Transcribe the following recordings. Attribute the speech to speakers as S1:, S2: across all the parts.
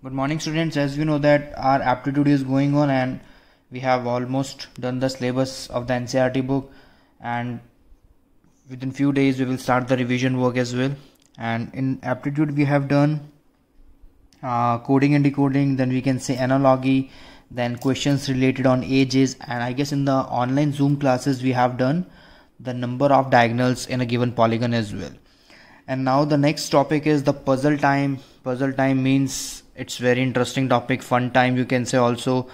S1: Good morning, students. As we know that our aptitude is going on and we have almost done the syllabus of the NCERT book, and within few days we will start the revision work as well. And in aptitude we have done coding and decoding, then we can say analogy, then questions related on ages, and I guess in the online Zoom classes we have done the number of diagonals in a given polygon as well. And now the next topic is the puzzle time. Puzzle time means it's very interesting topic, fun time you can say also.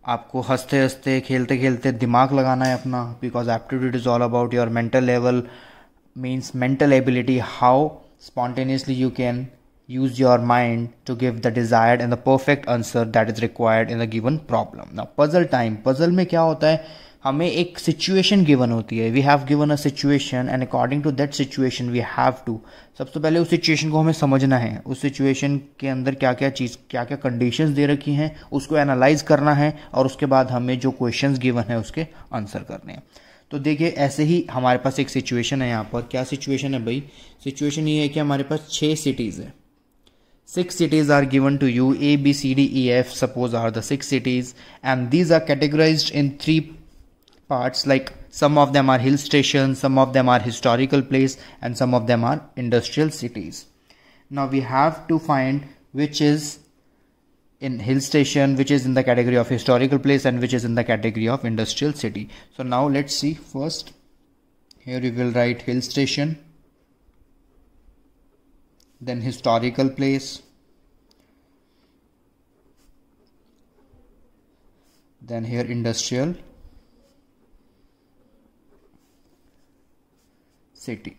S1: आपको हंसते हंसते खेलते खेलते दिमाग लगाना है अपना, because aptitude is all about your mental level, means mental ability, how spontaneously you can use your mind to give the desired and the perfect answer that is required in the given problem. Now puzzle time, puzzle में क्या होता है, हमें एक situation given होती है. We have given a situation and according to that situation we have to, सबसे पहले उस सिचुएशन को हमें समझना है. उस सिचुएशन के अंदर क्या क्या चीज़, क्या क्या कंडीशंस दे रखी हैं, उसको एनालाइज करना है और उसके बाद हमें जो क्वेश्चंस गिवन है उसके आंसर करने हैं. तो देखिए ऐसे ही हमारे पास एक सिचुएशन है. यहाँ पर क्या सिचुएशन है भाई? सिचुएशन ये है कि हमारे पास 6 सिटीज़ है. 6 cities are given to you. A, B, C, D, E, F suppose are the 6 cities, and these are categorized in 3 parts, like some of them are hill stations, some of them are historical place, and some of them are industrial cities. Now we have to find which is in hill station, which is in the category of historical place, and which is in the category of industrial city. So now let's see. First here we will write hill station, then historical place, then here industrial city,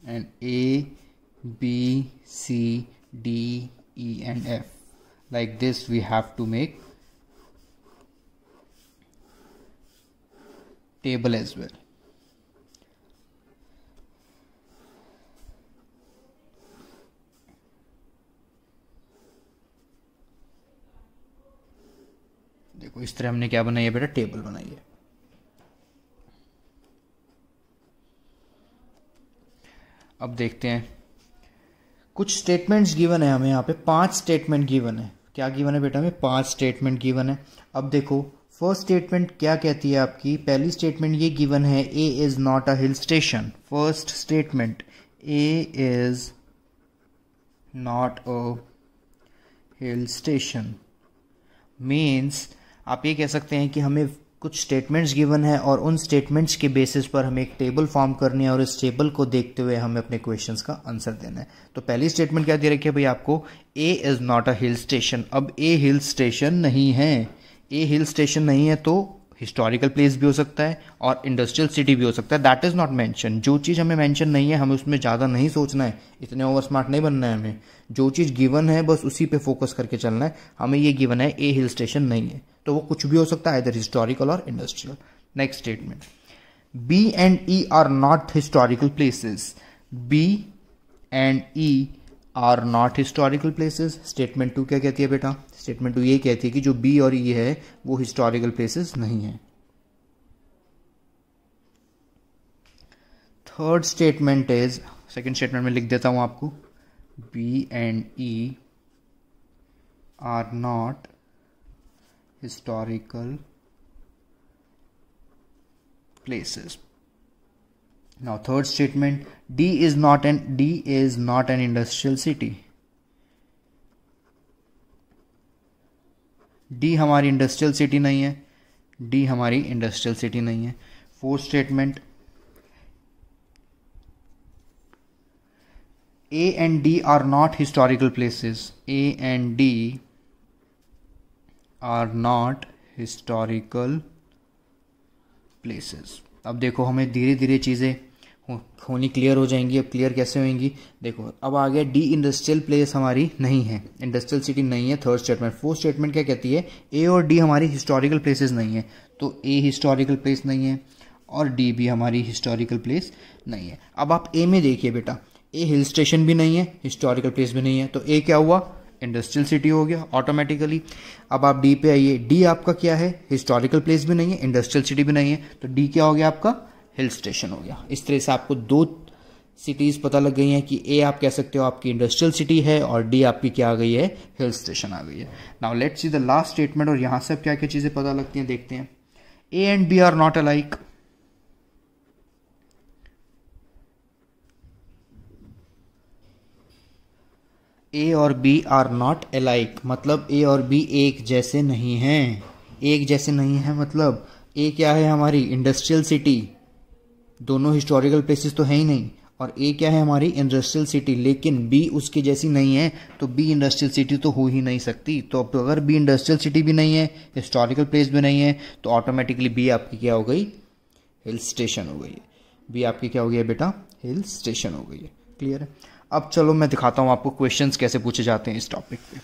S1: and A, B, C, D, E and F. Like this we have to make table as well. देखो इस तरह हमने क्या बनाई है बेटा, table बनाई है. अब देखते हैं कुछ स्टेटमेंट्स गिवन है हमें. यहाँ पे 5 स्टेटमेंट गिवन है. क्या गिवन है बेटा? हमें 5 स्टेटमेंट गिवन है. अब देखो फर्स्ट स्टेटमेंट क्या कहती है आपकी. पहली स्टेटमेंट ये गिवन है, A is not a hill station. First statement, A is not a hill station means आप ये कह सकते हैं कि हमें कुछ स्टेटमेंट्स गिवन है और उन स्टेटमेंट्स के बेसिस पर हमें एक टेबल फॉर्म करनी है और इस टेबल को देखते हुए हमें अपने क्वेश्चंस का आंसर देना है. तो पहली स्टेटमेंट क्या दे रखी है भाई आपको, A is not a hill station. अब ए हिल स्टेशन नहीं है. ए हिल स्टेशन नहीं है तो हिस्टोरिकल प्लेस भी हो सकता है और इंडस्ट्रियल सिटी भी हो सकता है. That is not mention. जो चीज़ हमें मेंशन नहीं है हमें उसमें ज़्यादा नहीं सोचना है, इतने ओवर स्मार्ट नहीं बनना है हमें. जो चीज़ गिवन है बस उसी पे फोकस करके चलना है. हमें ये गिवन है ए हिल स्टेशन नहीं है, तो वो कुछ भी हो सकता है, इधर हिस्टोरिकल और industrial. Next statement, B and E are not historical places. B and E are not historical places. Statement 2 क्या कहती है बेटा? स्टेटमेंट 2 ये कहती है कि जो बी और ई है वो हिस्टोरिकल प्लेसेस नहीं है. Third statement is, second statement में लिख देता हूं आपको, B and E are not historical places. Now third statement, D is not an industrial city. D हमारी इंडस्ट्रियल सिटी नहीं है. D हमारी इंडस्ट्रियल सिटी नहीं है. Fourth statement, A and D are not historical places. A and D are not historical places. अब देखो हमें धीरे धीरे चीज़ें होनी क्लियर हो जाएंगी. अब क्लियर कैसे होंगी देखो. अब आ गया डी इंडस्ट्रियल प्लेस हमारी नहीं है, इंडस्ट्रियल सिटी नहीं है. Third statement. फोर्थ स्टेटमेंट क्या कहती है, ए और डी हमारी हिस्टोरिकल प्लेसेस नहीं है. तो ए हिस्टोरिकल प्लेस नहीं है और डी भी हमारी हिस्टोरिकल प्लेस नहीं है. अब आप ए में देखिए बेटा, ए हिल स्टेशन भी नहीं है, हिस्टोरिकल प्लेस भी नहीं है, तो ए क्या हुआ, इंडस्ट्रियल सिटी हो गया ऑटोमेटिकली. अब आप डी पे आइए. डी आपका क्या है, हिस्टोरिकल प्लेस भी नहीं है, इंडस्ट्रियल सिटी भी नहीं है, तो डी क्या हो गया आपका, हिल स्टेशन हो गया. इस तरह से आपको 2 सिटीज़ पता लग गई हैं कि ए आप कह सकते हो आपकी इंडस्ट्रियल सिटी है और डी आपकी क्या आ गई है, हिल स्टेशन आ गई है। Now let's see the last statement, और यहाँ से अब क्या क्या चीज़ें पता लगती हैं देखते हैं। A and B are not alike. A और बी आर नॉट अलाइक मतलब ए और बी एक जैसे नहीं हैं। एक जैसे नहीं है मतलब ए क्या है हमारी इंडस्ट्रियल सिटी, दोनों हिस्टोरिकल प्लेसेस तो है ही नहीं, और ए क्या है हमारी इंडस्ट्रियल सिटी, लेकिन बी उसकी जैसी नहीं है, तो बी इंडस्ट्रियल सिटी तो हो ही नहीं सकती। तो अब अगर बी इंडस्ट्रियल सिटी भी नहीं है, हिस्टोरिकल प्लेस भी नहीं है, तो ऑटोमेटिकली बी आपकी क्या हो गई, हिल स्टेशन हो गई है। बी आपकी क्या हो गई है बेटा, हिल स्टेशन हो गई है। क्लियर है। अब चलो मैं दिखाता हूँ आपको क्वेश्चंस कैसे पूछे जाते हैं इस टॉपिक पे।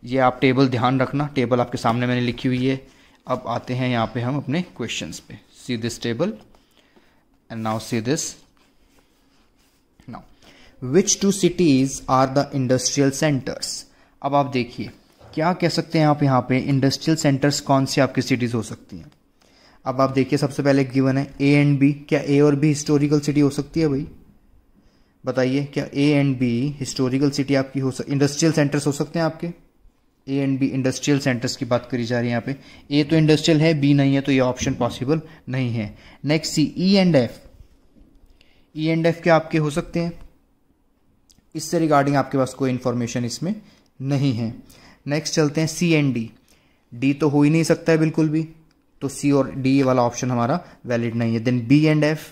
S1: ये आप टेबल ध्यान रखना, टेबल आपके सामने मैंने लिखी हुई है। अब आते हैं यहाँ पे हम अपने क्वेश्चंस पे। See this table and now see this. Now which two cities are the industrial centres. अब आप देखिए क्या कह सकते हैं आप यहाँ पे, इंडस्ट्रियल सेंटर्स कौन सी आपकी सिटीज हो सकती हैं। अब आप देखिए सबसे पहले गिवन है ए एंड बी। क्या ए और बी हिस्टोरिकल सिटी हो सकती है भाई, बताइए। क्या A and B historical city आपकी हो सकती, इंडस्ट्रियल सेंटर्स हो सकते हैं आपके। A and B industrial centres की बात करी जा रही है यहाँ पे। ए तो इंडस्ट्रियल है, बी नहीं है, तो ये ऑप्शन पॉसिबल नहीं है। Next C E and F. E and F क्या आपके हो सकते हैं, इससे रिगार्डिंग आपके पास कोई इंफॉर्मेशन इसमें नहीं है। नेक्स्ट चलते हैं सी एंड डी। डी तो हो ही नहीं सकता है बिल्कुल भी, तो सी और डी वाला ऑप्शन हमारा वैलिड नहीं है। Then B and F,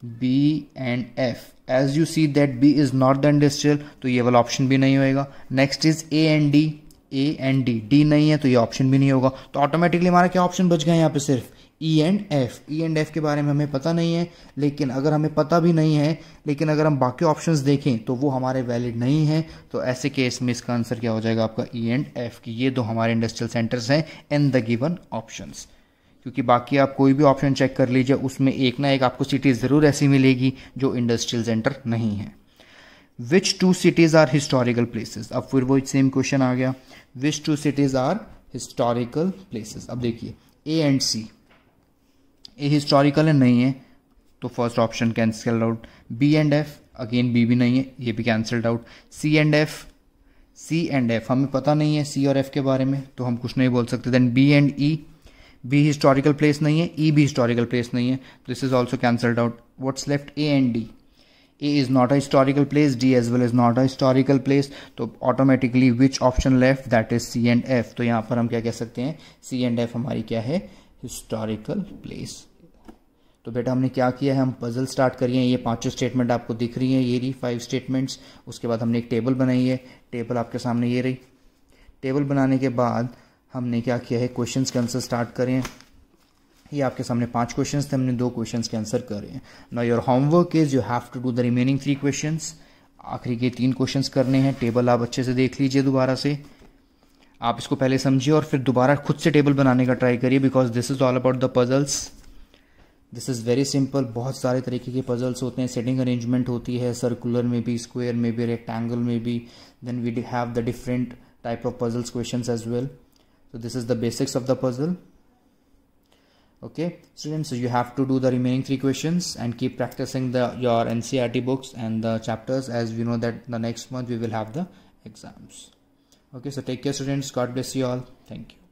S1: B and F, as you see that B is not the industrial, तो ये वाला ऑप्शन भी नहीं होएगा। Next is A and D. A and D, D नहीं है तो ये ऑप्शन भी नहीं होगा। तो ऑटोमेटिकली हमारा क्या ऑप्शन बच गए यहाँ पे, सिर्फ ई and F. E and F के बारे में हमें पता नहीं है, लेकिन अगर हमें पता भी नहीं है, लेकिन अगर हम बाकी ऑप्शंस देखें तो वो हमारे वैलिड नहीं है, तो ऐसे केस में इसका आंसर क्या हो जाएगा आपका, ई एंड एफ की। ये दो हमारे इंडस्ट्रियल सेंटर्स हैं इन द गिवन ऑप्शंस। क्योंकि बाकी आप कोई भी ऑप्शन चेक कर लीजिए, उसमें एक ना एक आपको सिटी ज़रूर ऐसी मिलेगी जो इंडस्ट्रियल सेंटर नहीं है। Which two cities are historical places. अब फिर वो सेम क्वेश्चन आ गया, which two cities are historical places. अब देखिए A and C, a historical है नहीं है, तो first option cancel out. B and F, again B भी नहीं है, ये भी cancelled out. C and F, C and F हमें पता नहीं है सी और एफ के बारे में, तो हम कुछ नहीं बोल सकते। Then B and E, B historical place नहीं है, ई भी हिस्टोरिकल प्लेस नहीं है, this is also cancelled out. What's left, A and D. A is not a historical place, D as well is not a historical place, तो automatically which option left, that is C and F. तो यहाँ पर हम क्या कह सकते हैं, सी and F हमारी क्या है, हिस्टोरिकल प्लेस। तो बेटा हमने क्या किया है, हम पजल स्टार्ट करिए। ये पांचों स्टेटमेंट आपको दिख रही हैं, ये रही 5 स्टेटमेंट्स। उसके बाद हमने एक टेबल बनाई है, टेबल आपके सामने ये रही। टेबल बनाने के बाद हमने क्या किया है, क्वेश्चंस के आंसर स्टार्ट करें। ये आपके सामने 5 क्वेश्चंस थे, हमने 2 क्वेश्चंस के आंसर करे हैं। Now your homework is you have to do the remaining 3 questions. आखिरी के 3 क्वेश्चंस करने हैं। टेबल आप अच्छे से देख लीजिए दोबारा से, आप इसको पहले समझिए और फिर दोबारा खुद से टेबल बनाने का ट्राई करिए, because this is all about the puzzles. This is very simple. बहुत सारे तरीके के पजल्स होते हैं, सेटिंग अरेंजमेंट होती है, सर्कुलर में भी, स्क्वायर में भी, रेक्टेंगल में भी। Then we have the different type of puzzles questions as well. So this is the basics of the puzzle. Okay students, so you have to do the remaining 3 questions and keep practicing your NCERT books and the chapters, as we know that the next month we will have the exams. Okay, so take care students, God bless you all, thank you.